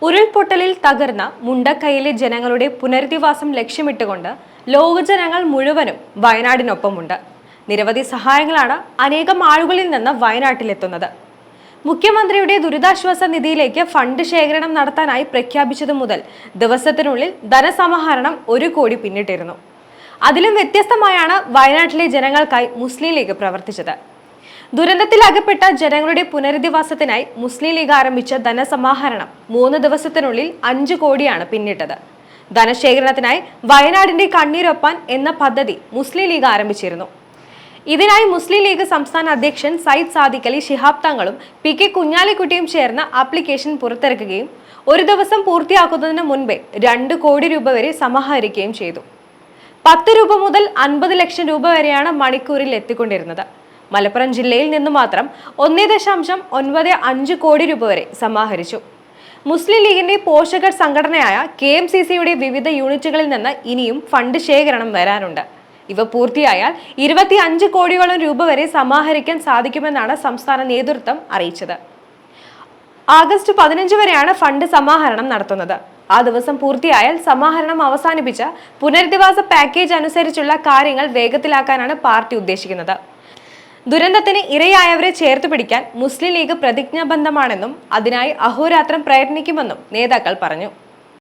ഉരുൾപൊട്ടലിൽ തകർന്ന മുണ്ടക്കയിലെ ജനങ്ങളുടെ പുനരധിവാസം ലക്ഷ്യമിട്ടുകൊണ്ട് ലോകജനങ്ങൾ മുഴുവനും വയനാടിനൊപ്പമുണ്ട്. നിരവധി സഹായങ്ങളാണ് അനേകം ആളുകളിൽ നിന്ന് വയനാട്ടിലെത്തുന്നത്. മുഖ്യമന്ത്രിയുടെ ദുരിതാശ്വാസ നിധിയിലേക്ക് ഫണ്ട് ശേഖരണം നടത്താനായി പ്രഖ്യാപിച്ചതു മുതൽ ദിവസത്തിനുള്ളിൽ ധനസമാഹരണം 1 കോടി പിന്നിട്ടിരുന്നു. അതിലും വ്യത്യസ്തമായാണ് വയനാട്ടിലെ ജനങ്ങൾക്കായി മുസ്ലിം ലീഗ് പ്രവർത്തിച്ചത്. ദുരന്തത്തിലകപ്പെട്ട ജനങ്ങളുടെ പുനരധിവാസത്തിനായി മുസ്ലിം ലീഗ് ആരംഭിച്ച ധനസമാഹരണം 3 ദിവസത്തിനുള്ളിൽ 5 കോടിയാണ് പിന്നിട്ടത്. ധനശേഖരണത്തിനായി വയനാടിന്റെ കണ്ണീരൊപ്പാൻ എന്ന പദ്ധതി മുസ്ലിം ലീഗ് ആരംഭിച്ചിരുന്നു. ഇതിനായി മുസ്ലിം ലീഗ് സംസ്ഥാന അധ്യക്ഷൻ സയ്യിദ് സാദിഖ് അലി ശിഹാബ് തങ്ങളും PK കുഞ്ഞാലിക്കുട്ടിയും ചേർന്ന് ആപ്ലിക്കേഷൻ പുറത്തിറക്കുകയും 1 ദിവസം പൂർത്തിയാക്കുന്നതിന് മുൻപേ 2 കോടി രൂപ വരെ സമാഹരിക്കുകയും ചെയ്തു. 10 രൂപ മുതൽ 50 ലക്ഷം രൂപ വരെയാണ് മണിക്കൂറിൽ എത്തിക്കൊണ്ടിരുന്നത്. മലപ്പുറം ജില്ലയിൽ നിന്ന് മാത്രം 1.95 കോടി രൂപ വരെ സമാഹരിച്ചു. മുസ്ലിം ലീഗിന്റെ പോഷക സംഘടനയായ KMCCയുടെ വിവിധ യൂണിറ്റുകളിൽ നിന്ന് ഇനിയും ഫണ്ട് ശേഖരണം വരാനുണ്ട്. ഇവ പൂർത്തിയായാൽ 25 കോടിയോളം രൂപ വരെ സമാഹരിക്കാൻ സാധിക്കുമെന്നാണ് സംസ്ഥാന നേതൃത്വം അറിയിച്ചത്. ആഗസ്റ്റ് 15 വരെയാണ് ഫണ്ട് സമാഹരണം നടത്തുന്നത്. ആ ദിവസം പൂർത്തിയായാൽ സമാഹരണം അവസാനിപ്പിച്ച പുനരധിവാസ പാക്കേജ് അനുസരിച്ചുള്ള കാര്യങ്ങൾ വേഗത്തിലാക്കാനാണ് പാർട്ടി ഉദ്ദേശിക്കുന്നത്. ദുരന്തത്തിന് ഇരയായവരെ ചേർത്ത് പിടിക്കാൻ മുസ്ലിം ലീഗ് പ്രതിജ്ഞാബദ്ധമാണെന്നും അതിനായി അഹോരാത്രം പ്രയത്നിക്കുമെന്നും നേതാക്കൾ പറഞ്ഞു.